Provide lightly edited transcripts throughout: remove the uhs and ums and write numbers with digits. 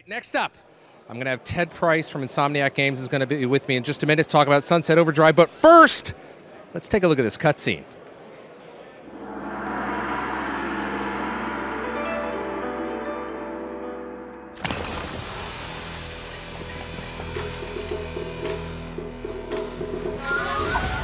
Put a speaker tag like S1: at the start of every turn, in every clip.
S1: right, next up, I'm going to have Ted Price from Insomniac Games is going to be with me in just a minute to talk about Sunset Overdrive. But first, let's take a look at this cutscene.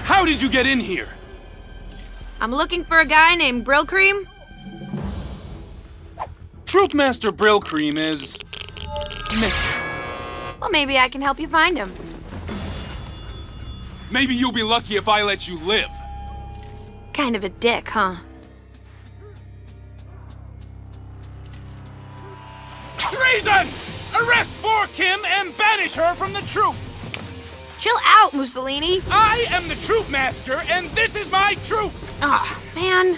S2: How did you get in here?
S3: I'm looking for a guy named Brill Cream.
S2: Troop Master Brill Cream is missing.
S3: Well, maybe I can help you find him.
S2: Maybe you'll be lucky if I let you live.
S3: Kind of a dick, huh?
S2: Treason! Arrest for Kim and banish her from the troop!
S3: Chill out, Mussolini.
S2: I am the Troop Master, and this is my troop!
S3: Ah, man.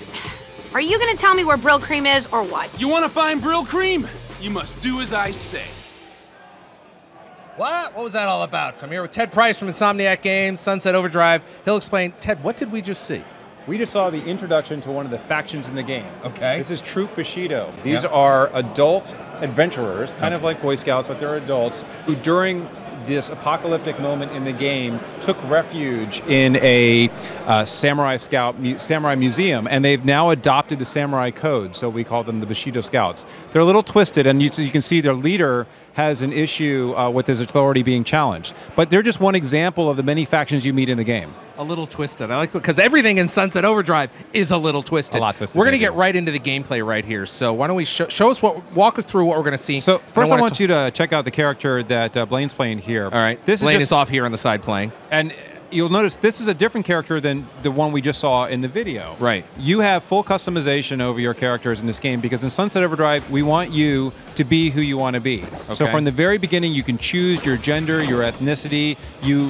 S3: Are you gonna tell me where Brill Cream is, or what?
S2: You wanna find Brill Cream? You must do as I say.
S1: What? What was that all about? I'm here with Ted Price from Insomniac Games, Sunset Overdrive. He'll explain. Ted, what did we just see?
S4: We just saw the introduction to one of the factions in the game.
S1: Okay.
S4: This is Troop Bushido. These are adult adventurers, kind of like Boy Scouts, but they're adults, who during this apocalyptic moment in the game took refuge in a samurai museum, and they've now adopted the samurai code, so we call them the Bushido Scouts. They're a little twisted, and you can see their leader has an issue with his authority being challenged. But they're just one example of the many factions you meet in the game.
S1: A little twisted. I like because everything in Sunset Overdrive is a little twisted.
S4: A lot twisted.
S1: We're going to get right into the gameplay right here. So why don't we walk us through what we're going to see.
S4: So first I want you to check out the character that Blaine's playing here.
S1: All right. Blaine is off here on the side playing. And
S4: you'll notice this is a different character than the one we just saw in the video.
S1: Right.
S4: You have full customization over your characters in this game because in Sunset Overdrive, we want you to be who you want to be. Okay. So from the very beginning, you can choose your gender, your ethnicity.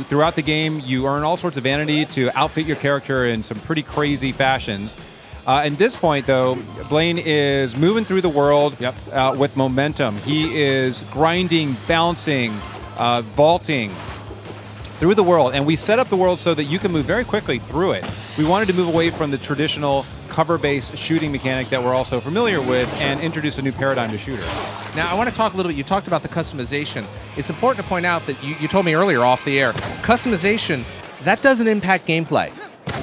S4: Throughout the game, you earn all sorts of vanity to outfit your character in some pretty crazy fashions. At this point, though, Blaine is moving through the world with momentum. He is grinding, bouncing, vaulting through the world, and we set up the world so that you can move very quickly through it. We wanted to move away from the traditional cover-based shooting mechanic that we're also familiar with and introduce a new paradigm to shooters.
S1: Now, I want to talk a little bit, you talked about the customization. It's important to point out that you told me earlier off the air, customization, that doesn't impact gameplay.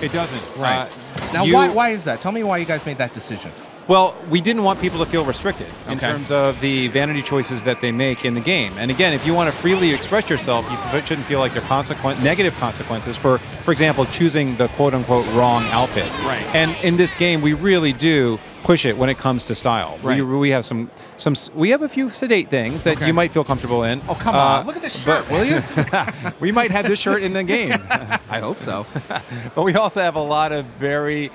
S4: It doesn't.
S1: Right. Now, why is that? Tell me why you guys made that decision.
S4: Well, we didn't want people to feel restricted in terms of the vanity choices that they make in the game. And again, if you want to freely express yourself, you shouldn't feel like there are negative consequences for example, choosing the quote-unquote wrong outfit.
S1: Right.
S4: And in this game, we really do push it when it comes to style.
S1: Right.
S4: We have we have a few sedate things that you might feel comfortable in.
S1: Oh, come on. Look at this shirt, will you?
S4: We might have this shirt in the game.
S1: I hope so.
S4: But we also have a lot of very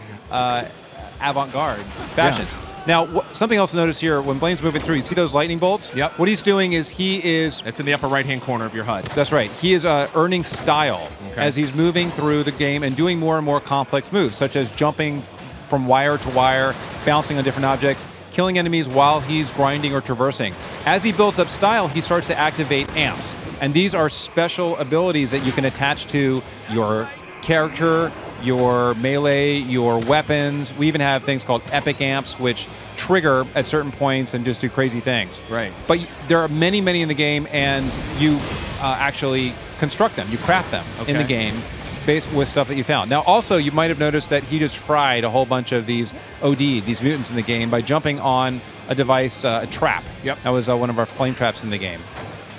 S4: avant-garde fashions. Now, something else to notice here, when Blaine's moving through, you see those lightning bolts?
S1: Yep.
S4: What he's doing is it's
S1: in the upper right-hand corner of your HUD.
S4: That's right. He is earning style as he's moving through the game and doing more and more complex moves, such as jumping from wire to wire, bouncing on different objects, killing enemies while he's grinding or traversing. As he builds up style, he starts to activate amps. And these are special abilities that you can attach to your character, your melee, your weapons. We even have things called epic amps, which trigger at certain points and just do crazy things.
S1: Right.
S4: But there are many, many in the game, and you actually construct them. You craft them in the game based with stuff that you found. Now, also, you might have noticed that he just fried a whole bunch of these these mutants in the game, by jumping on a device, a trap.
S1: Yep.
S4: That was one of our flame traps in the game.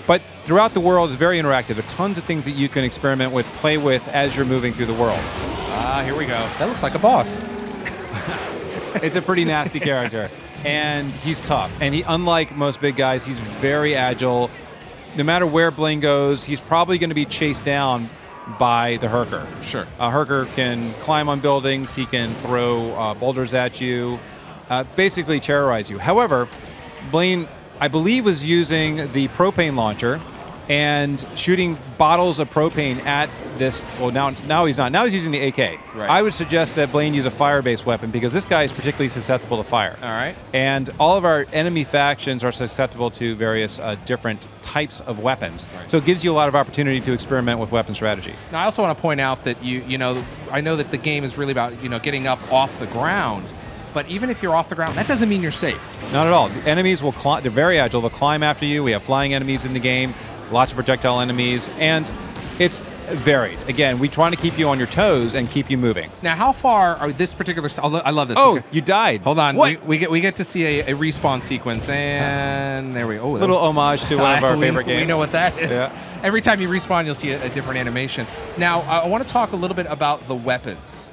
S4: But throughout the world, it's very interactive. There are tons of things that you can experiment with, play with as you're moving through the world.
S1: Here we go. That looks like a boss.
S4: It's a pretty nasty character. And he's tough. And unlike most big guys, he's very agile. No matter where Blaine goes, he's probably going to be chased down by the Herker.
S1: Sure.
S4: Herker can climb on buildings. He can throw boulders at you, basically terrorize you. However, Blaine, I believe, was using the propane launcher and shooting bottles of propane at this. Well, now he's not. Now he's using the AK.
S1: Right.
S4: I would suggest that Blaine use a fire-based weapon because this guy is particularly susceptible to fire.
S1: All right.
S4: And all of our enemy factions are susceptible to various different types of weapons.
S1: Right.
S4: So it gives you a lot of opportunity to experiment with weapon strategy.
S1: Now, I also want to point out that I know that the game is really about getting up off the ground. but even if you're off the ground, that doesn't mean you're safe.
S4: Not at all. The enemies will climb. They're very agile. They'll climb after you. We have flying enemies in the game, lots of projectile enemies, and it's varied. Again, we trying to keep you on your toes and keep you moving.
S1: Now, how far are this particular? I love this.
S4: Oh,
S1: okay.
S4: you died.
S1: Hold on.
S4: What?
S1: We get to see a respawn sequence, and there we go. Oh,
S4: little homage to one of our favorite games.
S1: We know what that is.
S4: Yeah.
S1: Every time you respawn, you'll see a different animation. Now, I want to talk a little bit about the weapons.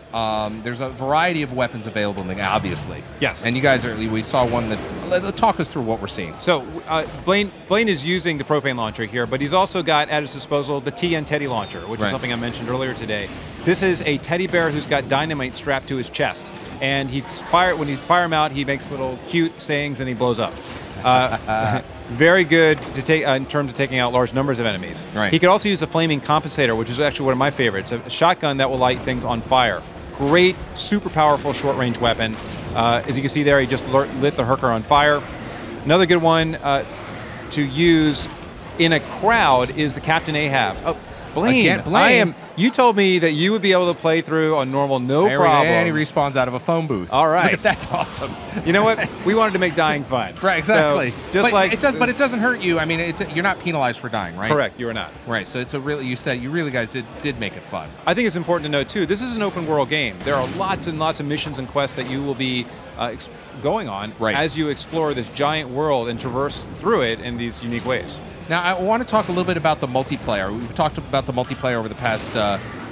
S1: There's a variety of weapons available in the game, obviously.
S4: Yes.
S1: And you guys we saw one that. Talk us through what we're seeing.
S4: So Blaine is using the propane launcher here, but he's also got at his disposal the TN Teddy launcher, which is something I mentioned earlier today. This is a teddy bear who's got dynamite strapped to his chest, and when you fire him out, he makes little cute sayings and he blows up. Very good to take in terms of taking out large numbers of enemies.
S1: Right.
S4: He could also use a flaming compensator, which is actually one of my favorites. A shotgun that will light things on fire. Great, super powerful short-range weapon. As you can see there, he just lit the Herker on fire. Another good one to use in a crowd is the Captain Ahab. Oh, Blaine,
S1: Again, Blaine.
S4: You told me that you would be able to play through on normal, no problem.
S1: And he respawns out of a phone booth.
S4: All right.
S1: Look, that's awesome.
S4: You know what? We wanted to make dying fun.
S1: Right, exactly.
S4: So,
S1: but it doesn't hurt you. I mean, you're not penalized for dying, right?
S4: Correct. You are not.
S1: Right. So it's you said you really guys did make it fun.
S4: I think it's important to note too. This is an open world game. There are lots and lots of missions and quests that you will be going on as you explore this giant world and traverse through it in these unique ways.
S1: Now, I want to talk a little bit about the multiplayer. We've talked about the multiplayer over the past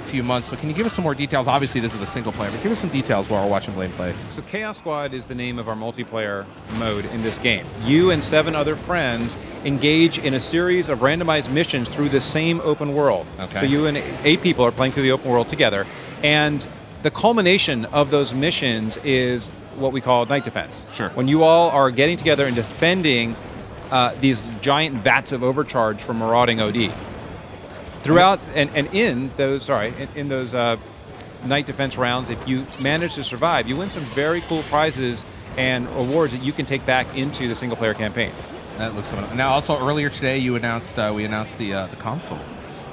S1: few months, but can you give us some more details? Obviously, this is the single player, but give us some details while we're watching Blaine play.
S4: So Chaos Squad is the name of our multiplayer mode in this game. You and 7 other friends engage in a series of randomized missions through the same open world.
S1: Okay.
S4: So you and 8 people are playing through the open world together, and the culmination of those missions is what we call night defense.
S1: Sure.
S4: When you all are getting together and defending these giant vats of overcharge from marauding OD. Throughout and in those night defense rounds, if you manage to survive, you win some very cool prizes and awards that you can take back into the single player campaign.
S1: That looks fun. Now, also earlier today, we announced the console.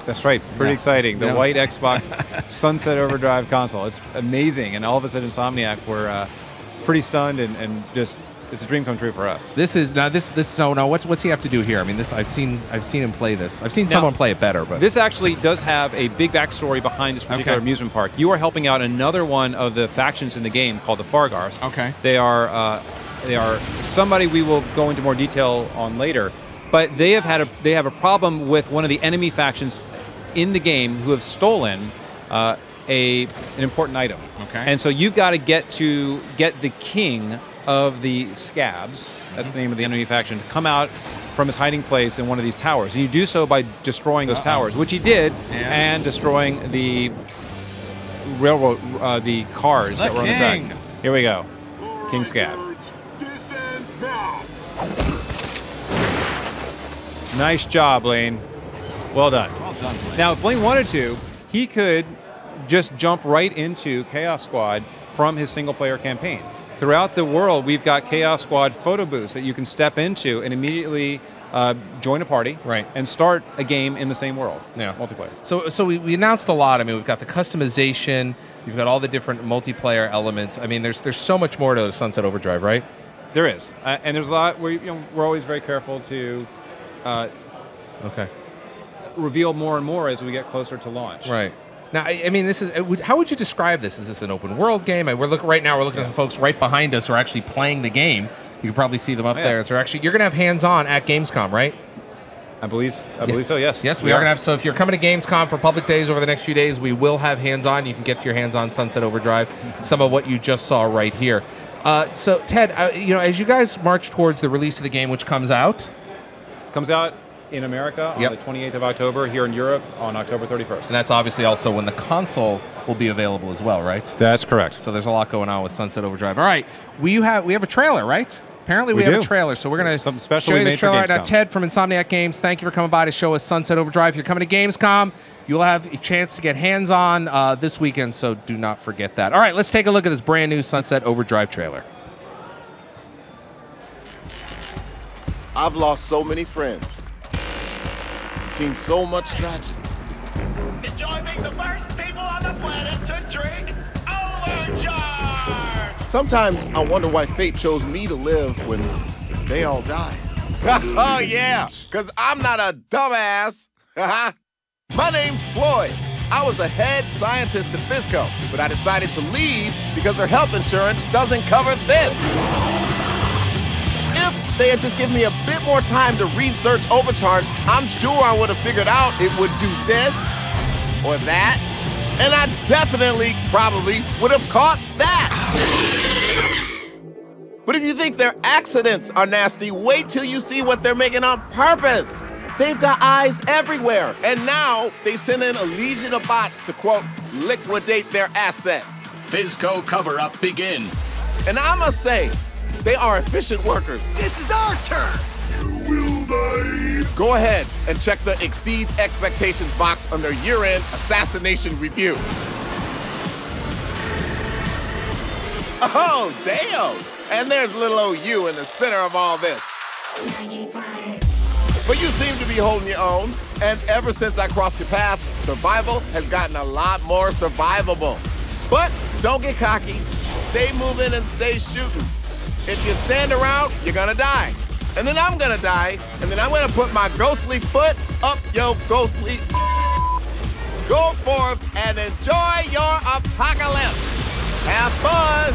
S4: That's right. Pretty exciting. The white Xbox Sunset Overdrive console. It's amazing, and all of us at Insomniac were pretty stunned and just. It's a dream come true for us.
S1: What's he have to do here? I mean, I've seen him play this. I've seen someone play it better, but
S4: this actually does have a big backstory behind this particular amusement park. You are helping out another one of the factions in the game called the Fargars.
S1: Okay.
S4: They are somebody we will go into more detail on later, but they have a problem with one of the enemy factions in the game who have stolen an important item.
S1: Okay.
S4: And so you've got to get the king of the Scabs, that's the name of the enemy faction, to come out from his hiding place in one of these towers. And you do so by destroying those towers, which he did, and destroying the railroad, the cars that were on the track. Here we go. King Scab. Nice job, Blaine. Well done.
S1: Well done, Blaine.
S4: Now, if Blaine wanted to, he could just jump right into Chaos Squad from his single-player campaign. Throughout the world, we've got Chaos Squad photo booths that you can step into and immediately join a party and start a game in the same world, multiplayer.
S1: So we announced a lot. I mean, we've got the customization. You've got all the different multiplayer elements. I mean, there's so much more to Sunset Overdrive, right?
S4: There is, and there's a lot. We're always very careful to reveal more and more as we get closer to launch.
S1: Right. Now, I mean, this is. How would you describe this? Is this an open world game? We're looking at some folks right behind us who are actually playing the game. You can probably see them up there. So you're going to have hands-on at GamesCom, right?
S4: I believe so. Yes.
S1: Yes, we are going to have. So if you're coming to GamesCom for public days over the next few days, we will have hands-on. You can get your hands on Sunset Overdrive. Some of what you just saw right here. So Ted, as you guys march towards the release of the game, which comes out
S4: in America on the 28th of October, here in Europe on October 31st.
S1: And that's obviously also when the console will be available as well, right?
S4: That's correct.
S1: So there's a lot going on with Sunset Overdrive. All right, we have a trailer, right? Apparently we have a trailer, so we're going to show you the trailer right now. Ted from Insomniac Games, thank you for coming by to show us Sunset Overdrive. If you're coming to Gamescom, you'll have a chance to get hands-on this weekend, so do not forget that. All right, let's take a look at this brand new Sunset Overdrive trailer.
S5: I've lost so many friends. Seen so much tragedy.
S6: Enjoy being the first people on the planet to drink Overcharge!
S5: Sometimes I wonder why fate chose me to live when they all died. Oh yeah, because I'm not a dumbass. My name's Floyd. I was a head scientist at Fisco, but I decided to leave because their health insurance doesn't cover this. If they had just given me a bit more time to research overcharge, I'm sure I would have figured out it would do this or that, and I definitely, probably would have caught that. But if you think their accidents are nasty, wait till you see what they're making on purpose. They've got eyes everywhere, and now they've sent in a legion of bots to, quote, liquidate their assets.
S2: Fisco cover-up begin.
S5: And I must say, they are efficient workers.
S6: This is our turn.
S5: You will die. Go ahead and check the exceeds expectations box under year-end assassination review. Oh, damn. And there's little old you in the center of all this. But you seem to be holding your own, and ever since I crossed your path, survival has gotten a lot more survivable. But don't get cocky. Stay moving and stay shooting. If you stand around, you're gonna die. And then I'm gonna die, and then I'm gonna put my ghostly foot up your ghostly. Go forth and enjoy your apocalypse. Have fun.